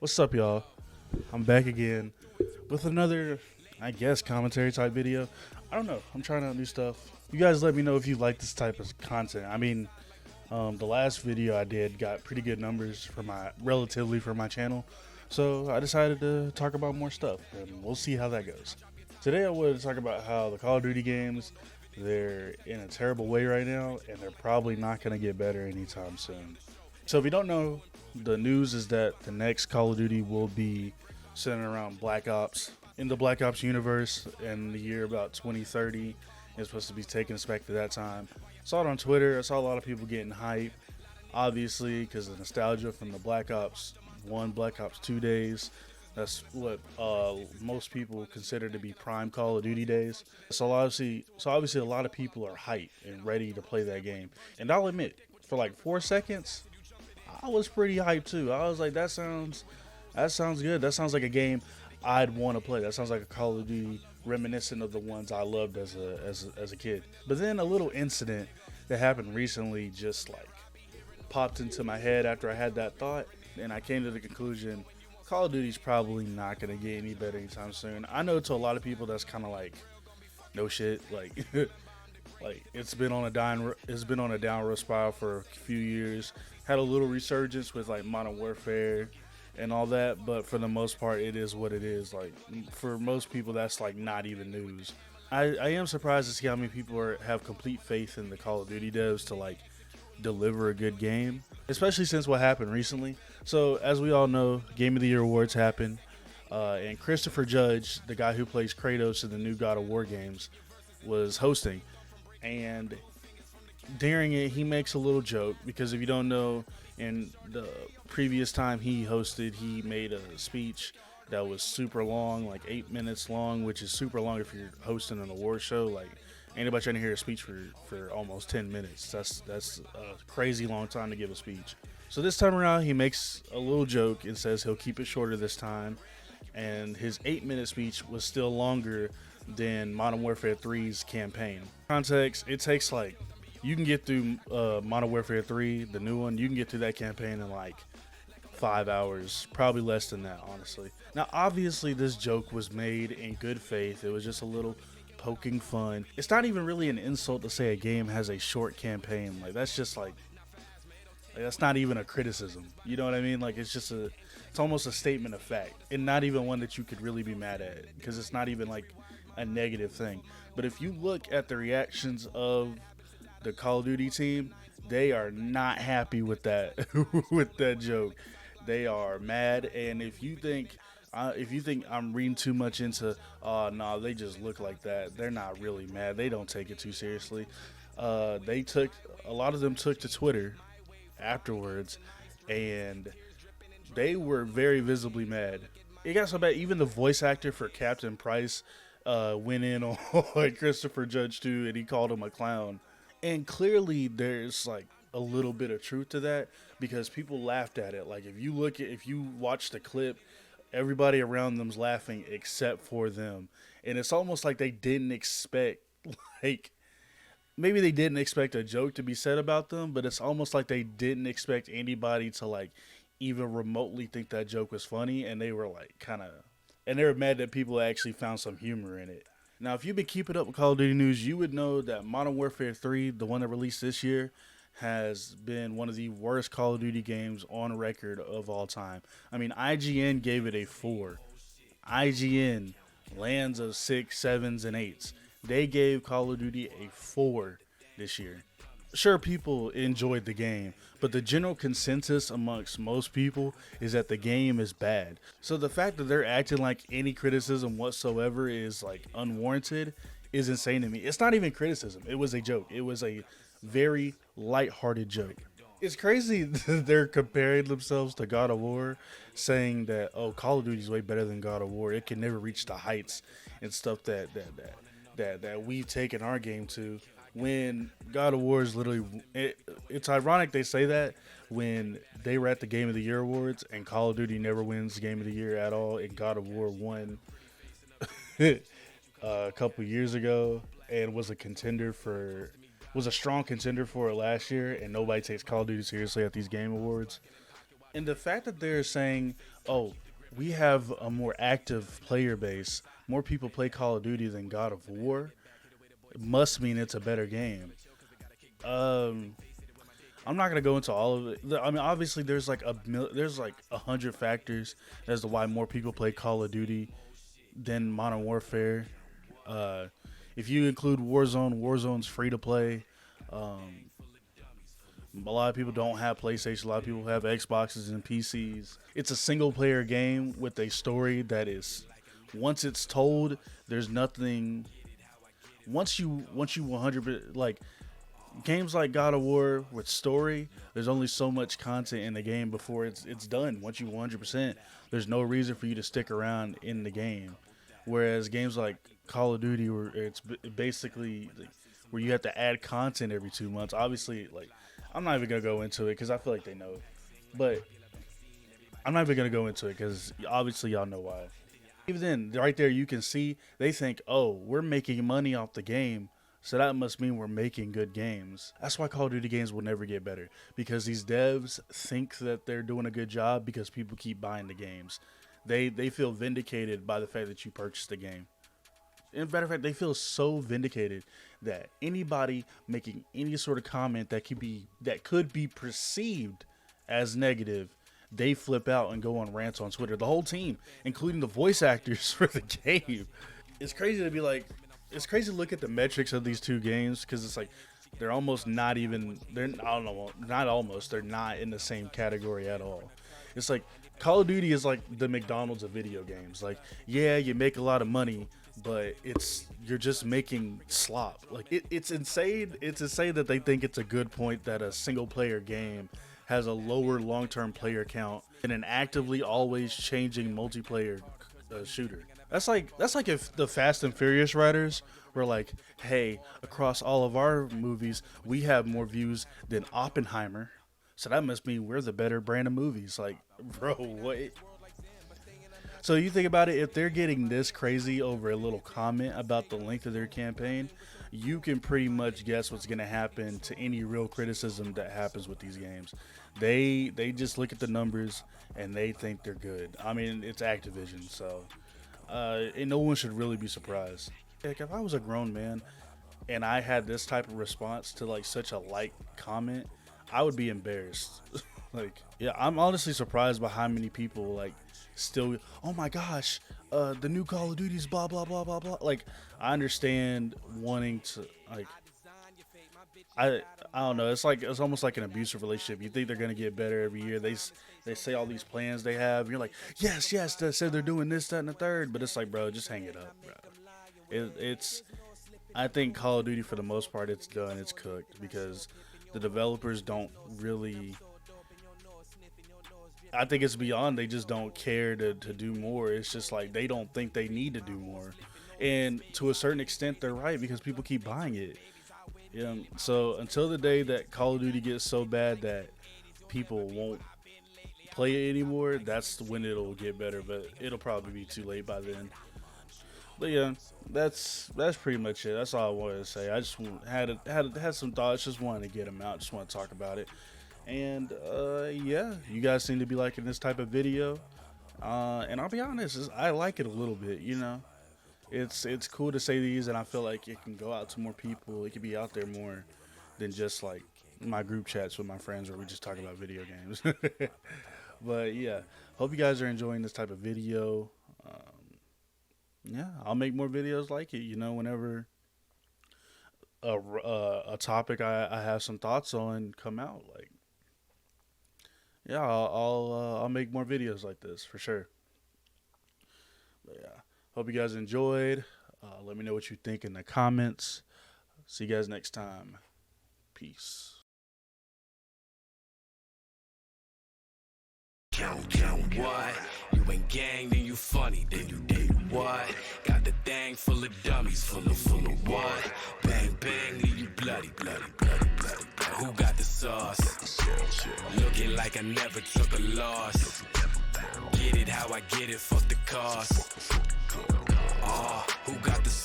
What's up, y'all? I'm back again with another, I guess, commentary type video. I don't know. I'm trying out new stuff. You guys let me know if you like this type of content. The last video I did got pretty good numbers for my channel. So I decided to talk about more stuff, and we'll see how that goes. Today I wanted to talk about how the Call of Duty games, they're in a terrible way right now, and they're probably not going to get better anytime soon. So if you don't know, the news is that the next Call of Duty will be centered around Black Ops. In the Black Ops universe, in the year about 2030, it's supposed to be taking us back to that time. Saw it on Twitter. I saw a lot of people getting hype, obviously, because of nostalgia from the Black Ops 1, Black Ops 2 days. That's what most people consider to be prime Call of Duty days. So obviously, a lot of people are hyped and ready to play that game. And I'll admit, for like 4 seconds, I was pretty hyped too. I was like, that sounds good. That sounds like a game I'd want to play. That sounds like a Call of Duty reminiscent of the ones I loved as a kid. But then a little incident that happened recently just like popped into my head after I had that thought, and I came to the conclusion Call of Duty's probably not gonna get any better anytime soon. I know to a lot of people that's kind of like no shit, like like it's been on a downward spiral for a few years. Had a little resurgence with like Modern Warfare and all that, but for the most part, it is what it is. Like for most people, that's like not even news. I am surprised to see how many people have complete faith in the Call of Duty devs to like deliver a good game, especially since what happened recently. So as we all know, Game of the Year awards happened, and Christopher Judge, the guy who plays Kratos in the new God of War games, was hosting, and during it, he makes a little joke because if you don't know, in the previous time he hosted, he made a speech that was super long, like 8 minutes long, which is super long if you're hosting an award show. Like, ain't nobody trying to hear a speech for almost 10 minutes. That's a crazy long time to give a speech. So this time around, he makes a little joke and says he'll keep it shorter this time. And his 8 minute speech was still longer than Modern Warfare 3's campaign. Context, it takes like you can get through Modern Warfare 3, the new one, you can get through that campaign in like 5 hours, probably less than that, honestly. Now, obviously, this joke was made in good faith. It was just a little poking fun. It's not even really an insult to say a game has a short campaign. Like, that's just like that's not even a criticism. You know what I mean? Like, it's almost a statement of fact, and not even one that you could really be mad at because it's not even like a negative thing. But if you look at the reactions of the Call of Duty team, they are not happy with that with that joke. They are mad, and if you think I'm reading too much into, no, they just look like that. They're not really mad. They don't take it too seriously. A lot of them took to Twitter afterwards, and they were very visibly mad. It got so bad, even the voice actor for Captain Price went in on Christopher Judge too, and he called him a clown. And clearly, there's like a little bit of truth to that because people laughed at it. Like if you watch the clip, everybody around them's laughing except for them, and it's almost like they didn't expect like maybe they didn't expect a joke to be said about them, but it's almost like they didn't expect anybody to like even remotely think that joke was funny, and they were like and they were mad that people actually found some humor in it. Now, if you've been keeping up with Call of Duty news, you would know that Modern Warfare 3, the one that released this year, has been one of the worst Call of Duty games on record of all time. I mean, IGN gave it a 4. IGN, lands of 6, 7s, and 8s. They gave Call of Duty a 4 this year. Sure, people enjoyed the game, but the general consensus amongst most people is that the game is bad. So the fact that they're acting like any criticism whatsoever is like unwarranted is insane to me. It's not even criticism. It was a joke. It was a very lighthearted joke. It's crazy that they're comparing themselves to God of War, saying that, oh, Call of Duty is way better than God of War. It can never reach the heights and stuff that we've taken our game to. When God of War is literally, it's ironic they say that when they were at the Game of the Year awards and Call of Duty never wins Game of the Year at all, and God of War won a couple years ago and was a strong contender for it last year, and nobody takes Call of Duty seriously at these game awards. And the fact that they're saying, oh, we have a more active player base. More people play Call of Duty than God of War. It must mean it's a better game. Um, I'm not gonna go into all of it. I mean, obviously, there's like 100 factors as to why more people play Call of Duty than Modern Warfare. Uh, if you include Warzone, Warzone's free to play. Um, a lot of people don't have PlayStation. A lot of people have Xboxes and PCs. It's a single player game with a story that is, once it's told, there's nothing. Once you 100 like games like God of War with story, there's only so much content in the game before it's done. Once you 100%, there's no reason for you to stick around in the game. Whereas games like Call of Duty, where it's basically like, where you have to add content every 2 months. Obviously, like I'm not even gonna go into it because I feel like they know, but I'm not even gonna go into it because obviously y'all know why. Even then, right there, you can see they think, oh, we're making money off the game, so that must mean we're making good games. That's why Call of Duty games will never get better, because these devs think that they're doing a good job because people keep buying the games. They feel vindicated by the fact that you purchased the game. In matter of fact, they feel so vindicated that anybody making any sort of comment that could be perceived as negative, they flip out and go on rants on Twitter. The whole team, including the voice actors for the game. It's crazy to be like, it's crazy to look at the metrics of these two games because it's like they're almost not even. They're I don't know, not almost. They're not in the same category at all. It's like Call of Duty is like the McDonald's of video games. Like, yeah, you make a lot of money, but you're just making slop. Like it's insane. It's insane that they think it's a good point that a single player game has a lower long-term player count than an actively always changing multiplayer shooter. That's like if the Fast and Furious writers were like, hey, across all of our movies, we have more views than Oppenheimer, so that must mean we're the better brand of movies. Like, bro, what? So you think about it, if they're getting this crazy over a little comment about the length of their campaign, you can pretty much guess what's going to happen to any real criticism that happens with these games. They just look at the numbers and they think they're good. I mean, it's Activision, so and no one should really be surprised. Like, if I was a grown man and I had this type of response to like such a light comment, I would be embarrassed. Like, yeah, I'm honestly surprised by how many people like still, oh my gosh, the new Call of Duty's blah blah blah blah blah. Like, I understand wanting to like, I don't know. It's almost like an abusive relationship. You think they're gonna get better every year. They say all these plans they have. You're like, yes. They said they're doing this, that, and the third. But it's like, bro, just hang it up, bro. It's. I think Call of Duty for the most part, it's done. It's cooked because the developers don't really. I think it's beyond. They just don't care to do more. It's just like they don't think they need to do more. And to a certain extent, they're right because people keep buying it. So until the day that Call of Duty gets so bad that people won't play it anymore, that's when it'll get better. But it'll probably be too late by then. But yeah, that's pretty much it. That's all I wanted to say. I just had some thoughts. Just wanted to get them out. Just want to talk about it. And yeah, you guys seem to be liking this type of video. And I'll be honest, I like it a little bit. It's cool to say these, and I feel like it can go out to more people. It can be out there more than just like my group chats with my friends where we just talk about video games. But yeah, hope you guys are enjoying this type of video. Yeah, I'll make more videos like it. Whenever a topic I have some thoughts on come out, like yeah, I'll make more videos like this for sure. But yeah. Hope you guys enjoyed. Let me know what you think in the comments. See you guys next time. Peace. Count what? You ain't gang, then you funny, then you date what? Got the thing full of dummies, full of what? Bang bang, then you bloody. Who got the sauce? Looking like I never took a loss. Get it how I get it, fuck the cost. Who got the sauce?